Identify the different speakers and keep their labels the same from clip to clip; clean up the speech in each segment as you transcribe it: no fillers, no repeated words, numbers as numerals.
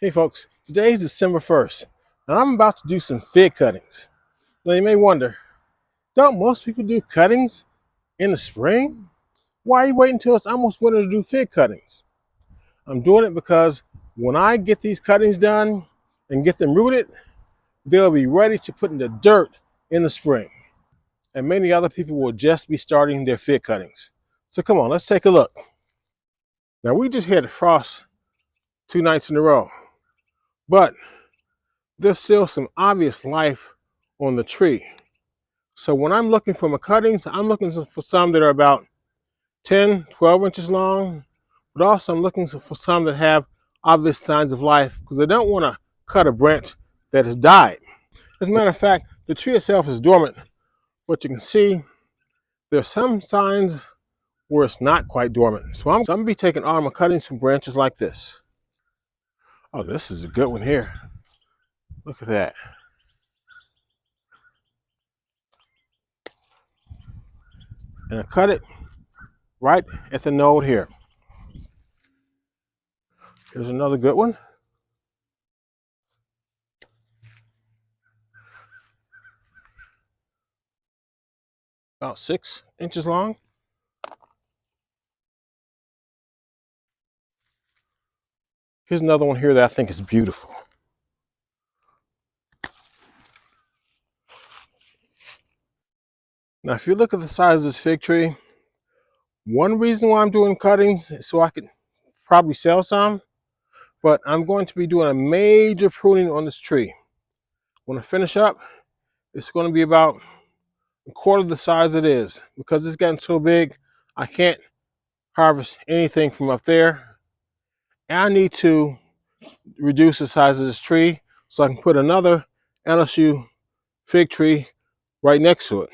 Speaker 1: Hey folks, today is December 1st, and I'm about to do some fig cuttings. Now you may wonder, don't most people do cuttings in the spring? Why are you waiting until it's almost winter to do fig cuttings? I'm doing it because when I get these cuttings done and get them rooted, they'll be ready to put in the dirt in the spring. And many other people will just be starting their fig cuttings. So come on, let's take a look. Now we just had a frost 2 nights in a row, but there's still some obvious life on the tree. So when I'm looking for my cuttings, I'm looking for some that are about 10, 12 inches long, but also I'm looking for some that have obvious signs of life because I don't want to cut a branch that has died. As a matter of fact, the tree itself is dormant, but you can see there are some signs where it's not quite dormant. So I'm going to be taking all my cuttings from branches like this. Oh, this is a good one here. Look at that. And I cut it right at the node here. Here's another good one. About 6 inches long. Here's another one here that I think is beautiful. Now, if you look at the size of this fig tree, one reason why I'm doing cuttings is so I can probably sell some, but I'm going to be doing a major pruning on this tree. When I finish up, it's going to be about a quarter the size it is. Because it's gotten so big, I can't harvest anything from up there. And I need to reduce the size of this tree so I can put another LSU fig tree right next to it.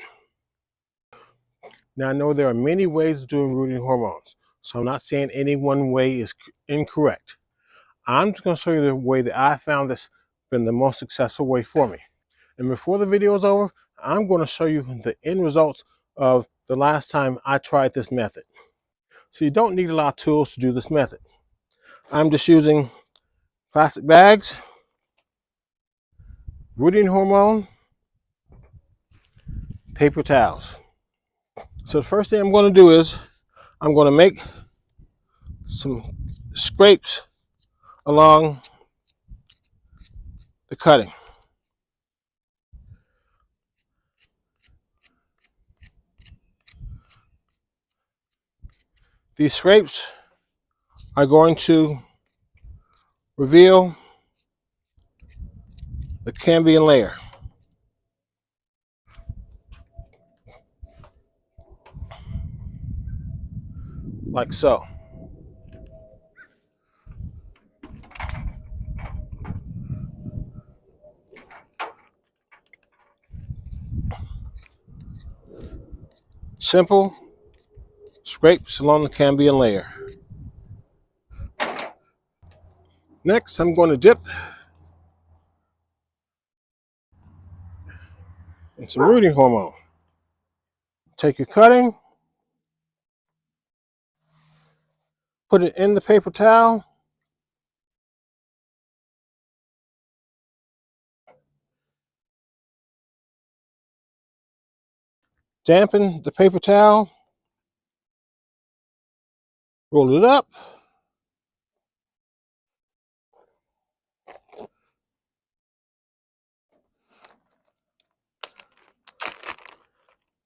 Speaker 1: Now I know there are many ways of doing rooting hormones, so I'm not saying any one way is incorrect. I'm just going to show you the way that I found this been the most successful way for me. And before the video is over, I'm going to show you the end results of the last time I tried this method. So you don't need a lot of tools to do this method. I'm just using plastic bags, rooting hormone, paper towels. So the first thing I'm going to do is I'm going to make some scrapes along the cutting. These scrapes are going to reveal the cambium layer, like so. Simple scrapes along the cambium layer. Next, I'm going to dip in some rooting hormone. Take your cutting, put it in the paper towel, dampen the paper towel, roll it up,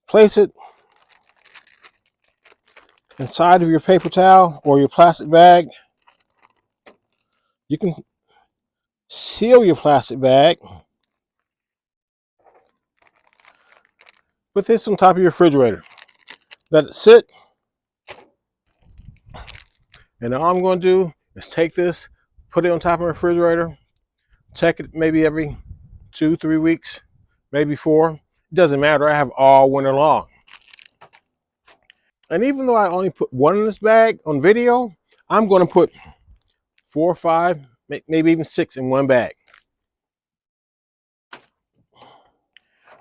Speaker 1: place it inside of your paper towel or your plastic bag. You can seal your plastic bag. Put this on top of your refrigerator. Let it sit. And all I'm going to do is take this, put it on top of my refrigerator, check it maybe every 2-3 weeks, maybe 4. It doesn't matter. I have all winter long. And even though I only put one in this bag on video, I'm going to put 4 or 5, maybe even 6 in one bag.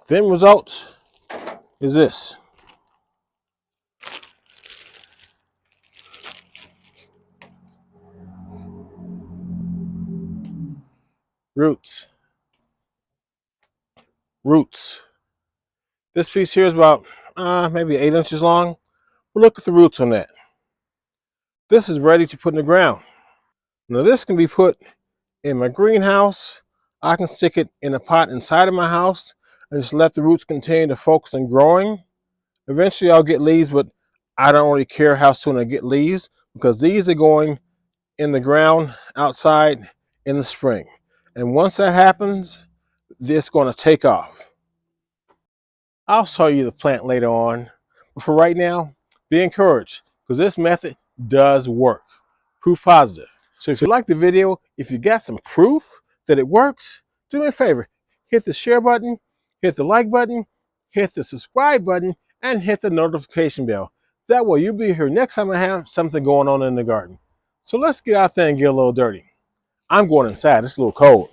Speaker 1: The end result is this. Roots. Roots. This piece here is about maybe 8 inches long. But look at the roots on that. This is ready to put in the ground. Now this can be put in my greenhouse. I can stick it in a pot inside of my house and just let the roots continue to focus on growing. Eventually I'll get leaves, but I don't really care how soon I get leaves because these are going in the ground outside in the spring. And once that happens, it's going to take off. I'll show you the plant later on, but for right now, be encouraged because this method does work. Proof positive. So if you like the video, if you got some proof that it works, do me a favor, hit the share button, hit the like button, hit the subscribe button, and hit the notification bell. That way you'll be here next time I have something going on in the garden. So let's get out there and get a little dirty. I'm going inside, it's a little cold.